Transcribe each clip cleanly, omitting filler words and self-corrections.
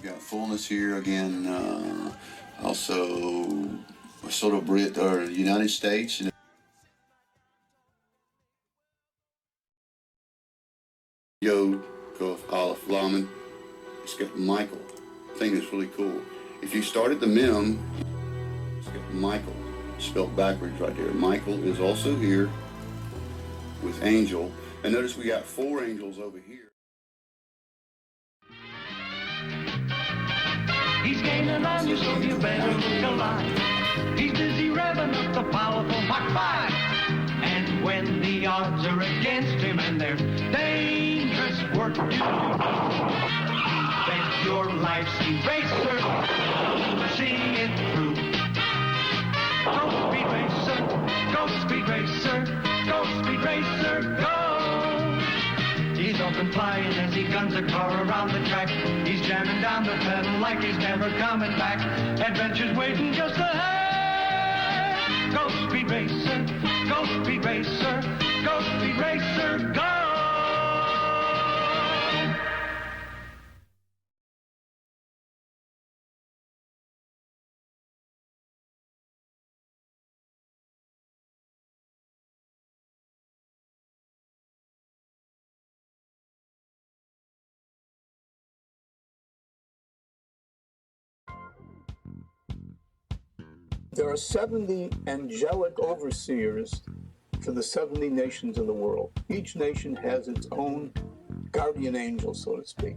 We've got fullness here again. Also, sort of Brit or United States. Yo, go Aleph Laman. It's got Michael. The thing that's really cool. If you start at the Mem, it's got Michael spelled backwards right there. Michael is also here with angel. And notice we got 4 angels over here. He's gaining on you, so you better look alive. He's busy revving up the powerful Mach 5. And when the odds are against him and there's dangerous work to do, he bet your life's eraser to see it through. Go speed racer, go speed racer, go speed racer, go! He's off and flying as he guns a car around the track. He's jamming down the pedal like he's never coming back. Adventure's waiting just ahead. Go speed racer, go speed racer, go speed racer, go! There are 70 angelic overseers for the 70 nations of the world. Each nation has its own guardian angel, so to speak.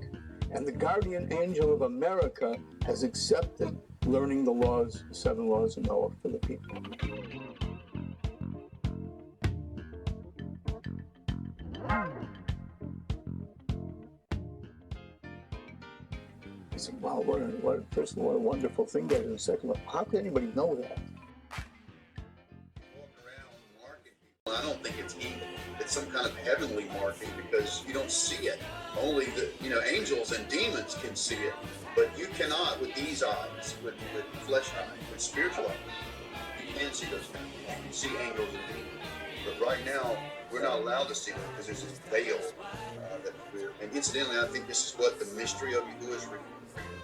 And the guardian angel of America has accepted learning the laws, the 7 laws of Noah for the people. I said, wow, first of all, what a wonderful thing that is. And second of all, how could anybody know that? Walk around marking people. I don't think it's evil. It's some kind of heavenly marking because you don't see it. Only the angels and demons can see it, but you cannot with these eyes, with flesh eyes, with spiritual eyes. You can see those things. You can see angels and demons. But right now, we're not allowed to see them because there's this veil that we're. And incidentally, I think this is what the mystery of Yahuwah is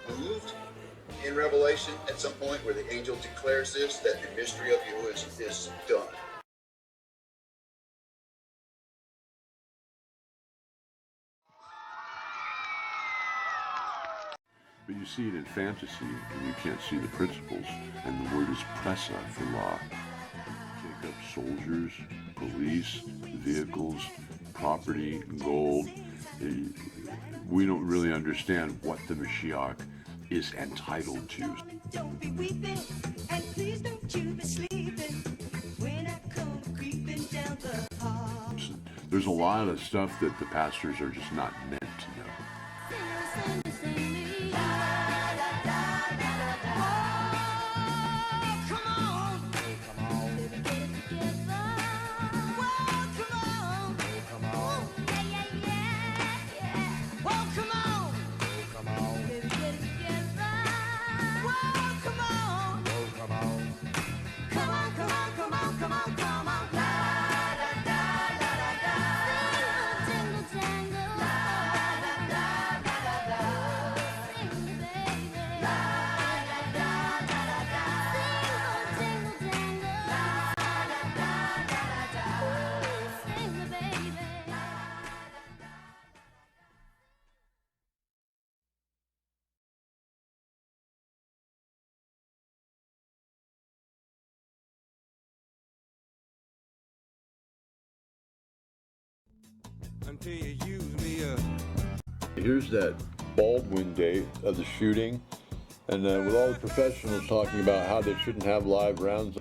removed in Revelation at some point where the angel declares this, that the mystery of Yahuwah is done. But you see it in fantasy, and you can't see the principles, and the word is pressa for law. Take up soldiers, police, vehicles, property, gold. We don't really understand what the Mashiach is entitled to. Don't be weeping, and please don't you be sleeping when I come creeping down the hall. There's a lot of stuff that the pastors are just not meant to know. Until you use me up. Here's that Baldwin date of the shooting, and with all the professionals talking about how they shouldn't have live rounds.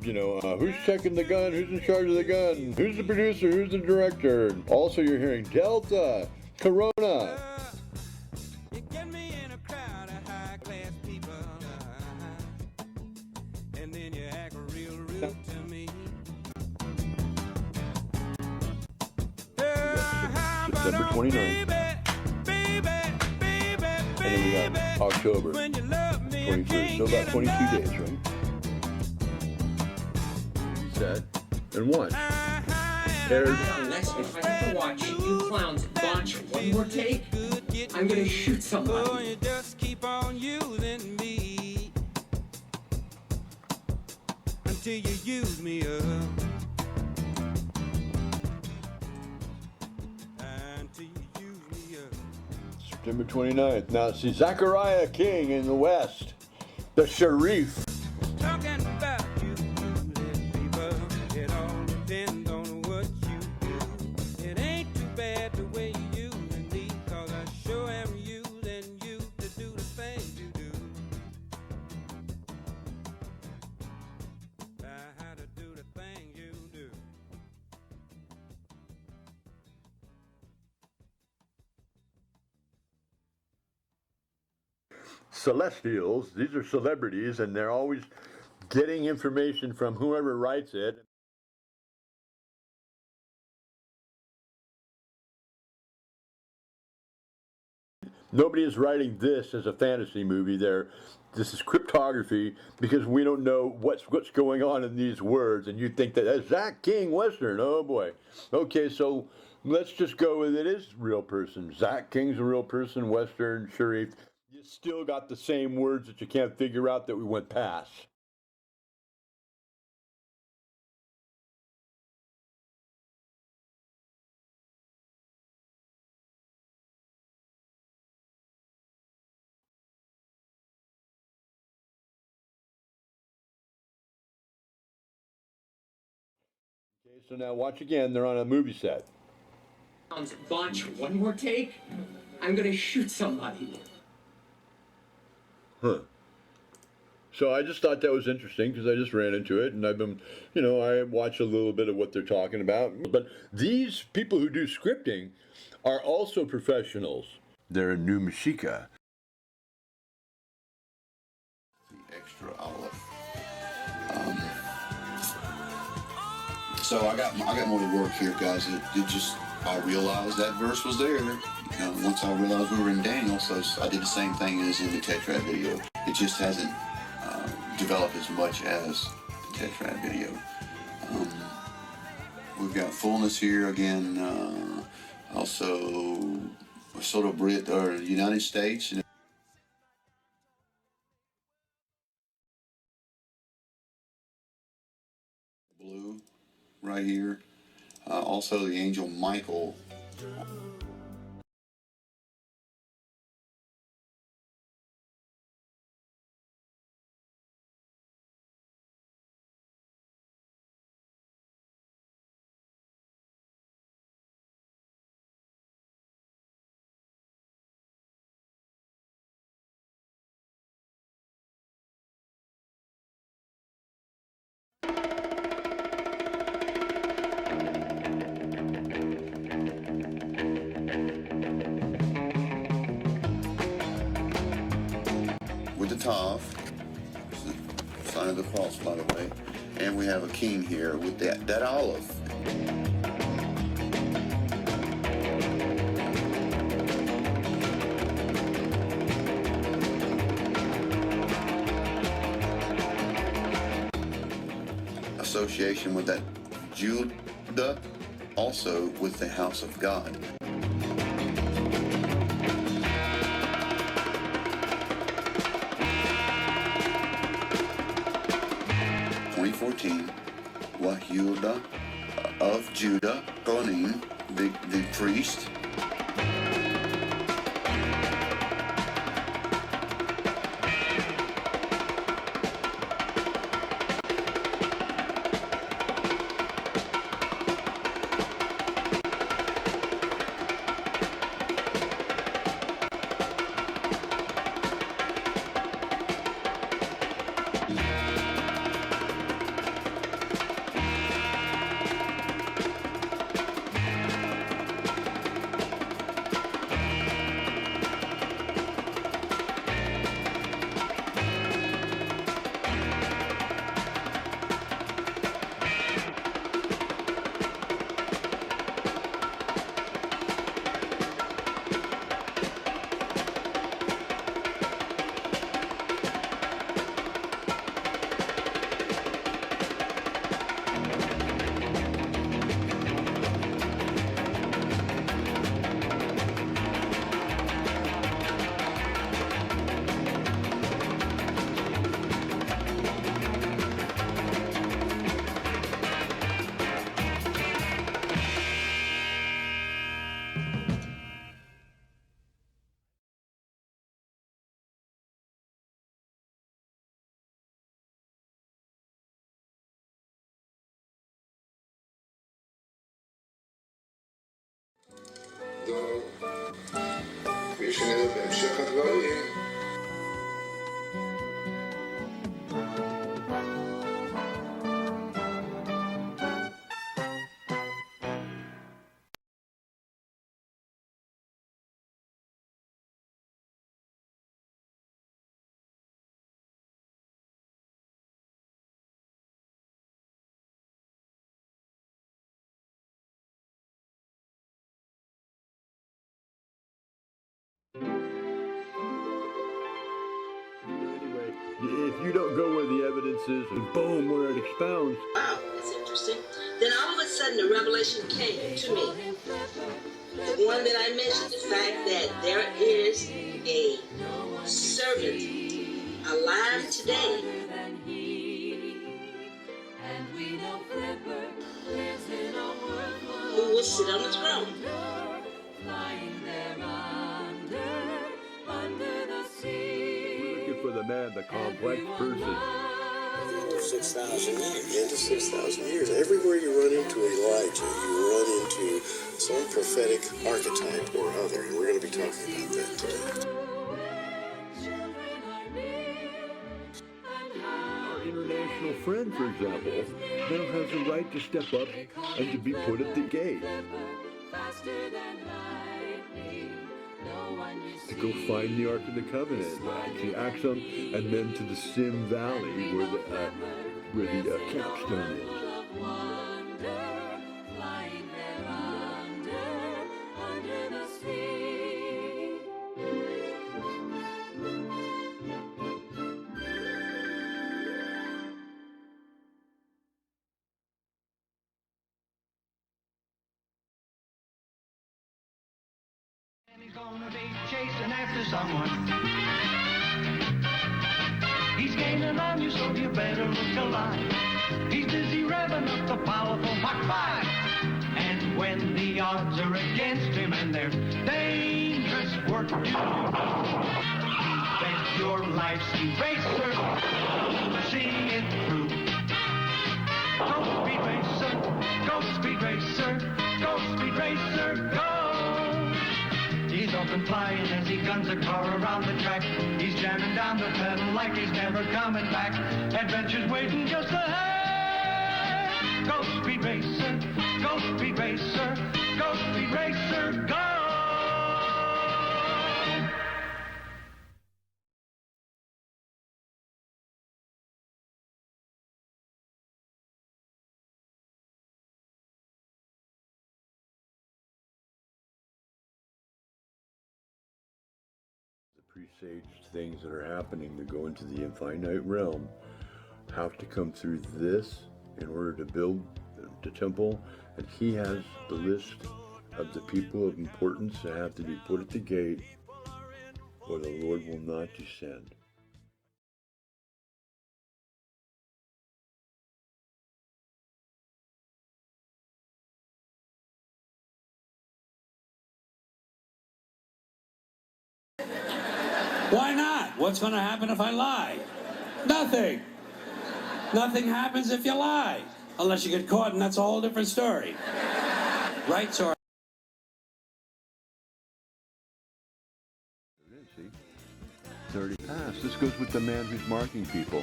Who's checking the gun? Who's in charge of the gun? Who's the producer? Who's the director? Also, you're hearing Delta, Corona. You get me in a crowd of high-class people, and then you act real rude to me. September 29th. And then we got October 21st. So about 22 days, right? Set and one. Paired. Next, if I have to watch you clowns botch one more take, I'm gonna shoot somebody. Oh, you just keep on using me until you use me up. Until you use me up. September 29th. Now, see, Zachariah King in the West, the Sharif. Talking about you, people, it all depends on what you do. It ain't too bad the way you using me, 'cause I sure am using you to do the things you do. How to do the things you do. Celestials, these are celebrities, and they're always getting information from whoever writes it. Nobody is writing this as a fantasy movie. This is cryptography, because we don't know what's going on in these words, and you think that that's Zach King Western. Oh boy. Okay, so let's just go with it is real person. Zach King's a real person, Western, Sharif. You still got the same words that you can't figure out that we went past. Okay, so now watch again. They're on a movie set. Bunch, one more take, I'm gonna shoot somebody. Huh. So I just thought that was interesting because I just ran into it, and I've been, I watch a little bit of what they're talking about. But these people who do scripting are also professionals. They're a new Mashika. The extra olive. So I got more to work here, guys. I realized that verse was there. Once I realized we were in Daniel, so I did the same thing as in the Tetrad video. It just hasn't developed as much as the Tetrad video. We've got fullness here again. Also, sort of Brit or United States. Blue, right here. Also, the angel Michael. With the Tav, the sign of the cross, by the way, and we have a king here with that olive. Association with that Judah, also with the house of God. 2014, Wahuda of Judah, Kohanim, the priest. שנראה בהמשך הדברים. Anyway, if you don't go where the evidence is, and boom, where it expounds. Wow, that's interesting. Then all of a sudden the revelation came to me. The one that I mentioned, the fact that there is a servant alive today. Who will sit on the throne. We're looking for the man, the complex person. 6,000 years. Into 6,000 years. Everywhere you run into Elijah, you run into some prophetic archetype or other, and we're going to be talking about that today. Our international friend, for example, now has a right to step up and to be put at the gate. To go find the Ark of the Covenant, to Axum, and then to the Sim Valley where the capstone is. He's gonna be chasing after someone. He's gaining on you, so you better look alive. He's busy revving up the powerful Mach 5. And when the odds are against him and there's dangerous work to do, bet your life's eraser, see it through. Go speed racer, go speed racer, go speed racer, go! He's up and flying as he guns a car around the track. He's jamming down the pedal like he's never coming back. Adventure's waiting just ahead. Go speed racer, go speed racer, go speed racer, go! Presaged things that are happening to go into the infinite realm have to come through this in order to build the temple, and he has the list of the people of importance that have to be put at the gate, or the Lord will not descend. Why not? What's going to happen if I lie? Nothing. Nothing happens if you lie. Unless you get caught, and that's a whole different story. Right, sorry. See? It's already passed. This goes with the man who's marking people.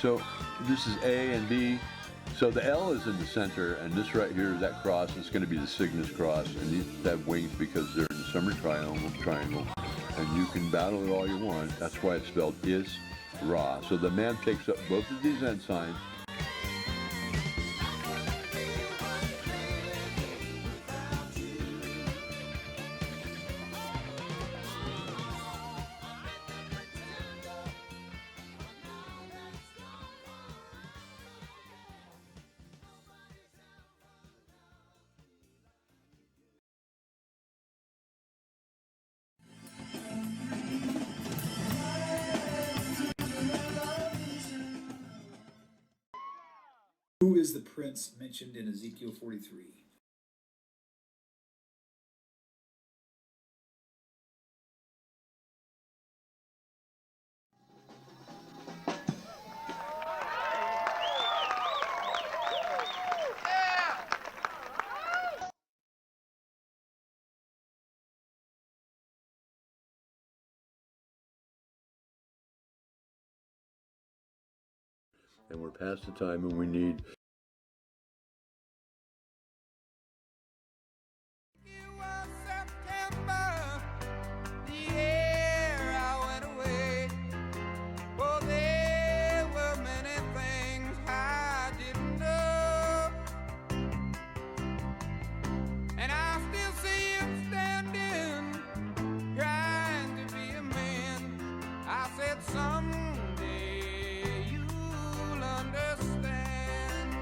So this is A and B. So the L is in the center, and this right here is that cross. It's going to be the Cygnus cross, and these have wings because they're in the summer triangle, and you can battle it all you want. That's why it's spelled Is Ra. So the man takes up both of these ensigns. Who is the prince mentioned in Ezekiel 43? and we're past the time when we need. Someday you'll understand.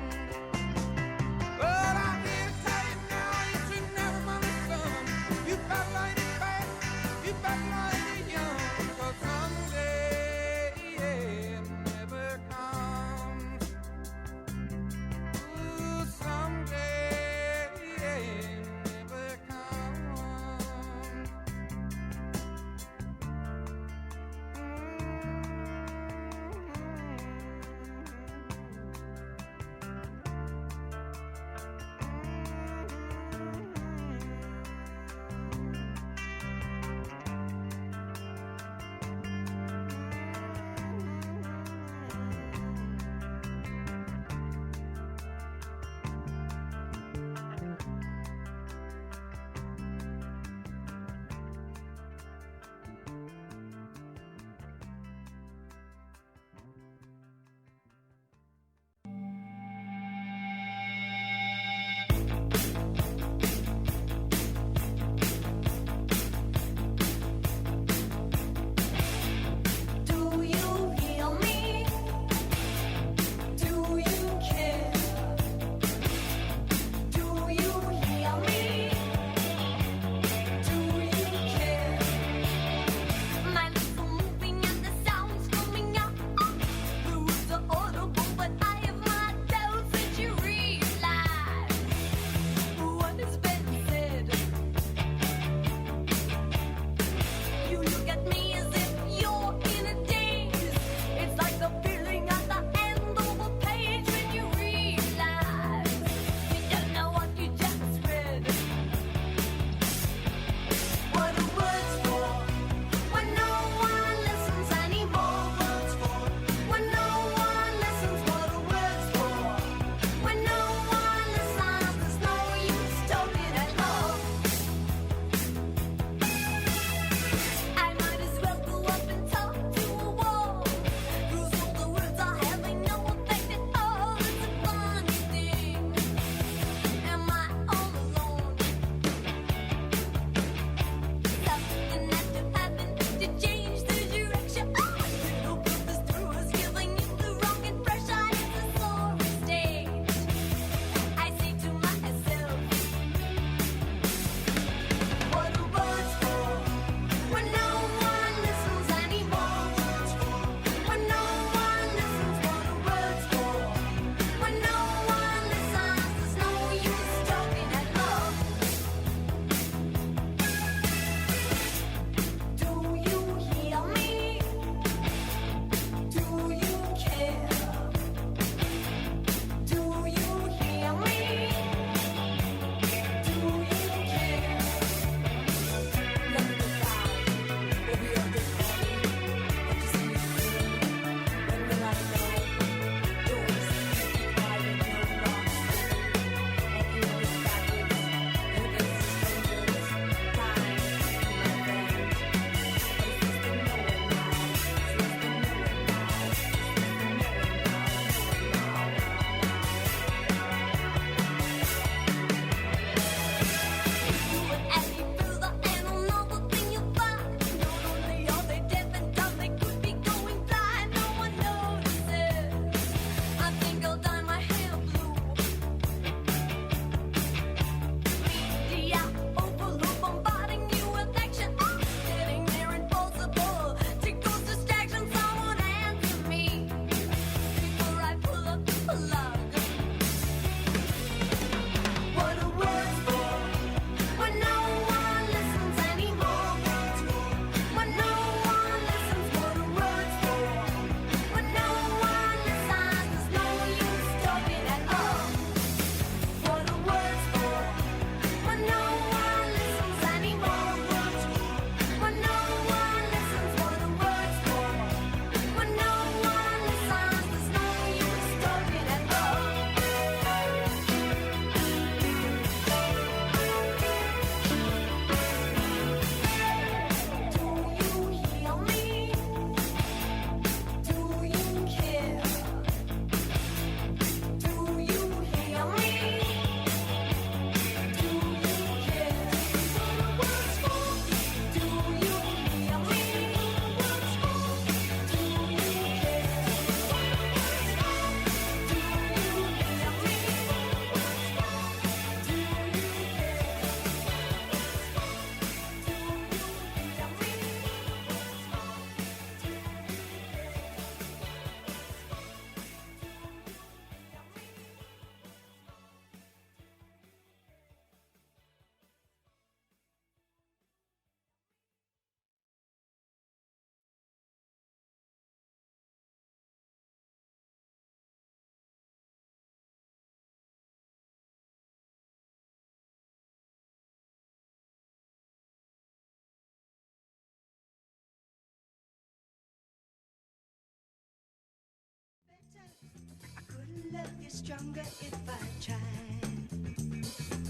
stronger if I try.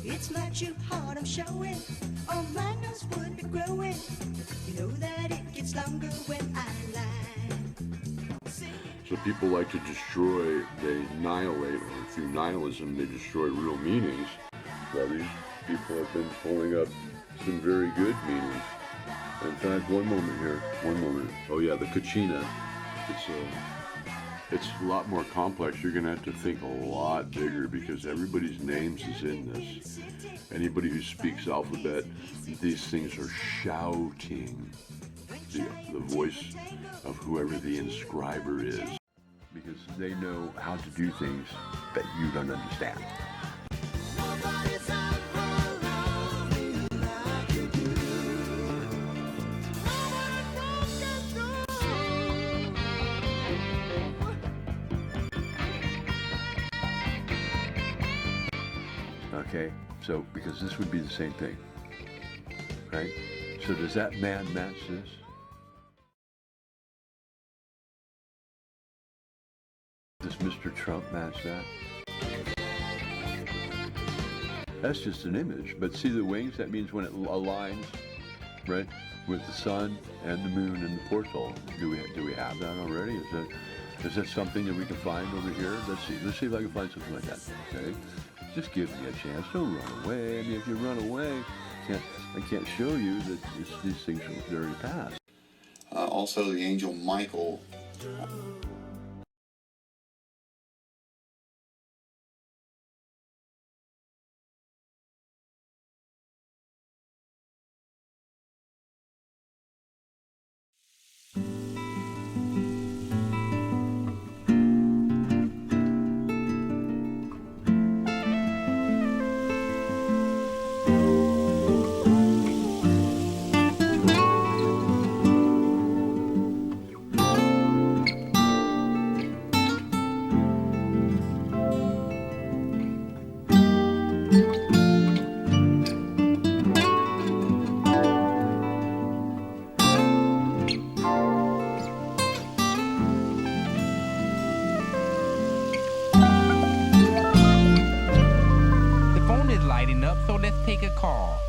It's my true heart I'm showing, or my nose would be growing. You know that it gets longer when I lie. So people like to destroy, they annihilate, or through nihilism they destroy real meanings. Well, these people have been pulling up some very good meanings. In fact, one moment. Oh yeah, the kachina. It's a lot more complex. You're gonna have to think a lot bigger because everybody's names is in this. Anybody who speaks alphabet, these things are shouting the voice of whoever the inscriber is, because they know how to do things that you don't understand. Okay, so because this would be the same thing, right? So does that man match this? Does Mr. Trump match that? That's just an image, but see the wings? That means when it aligns, right, with the sun and the moon and the portal. Do we have that already? Is that something that we can find over here? Let's see if I can find something like that. Okay. Just give me a chance. Don't run away. I mean, if you run away, I can't show you that these things are already passed. Also, the angel Michael. The phone is lighting up, so let's take a call.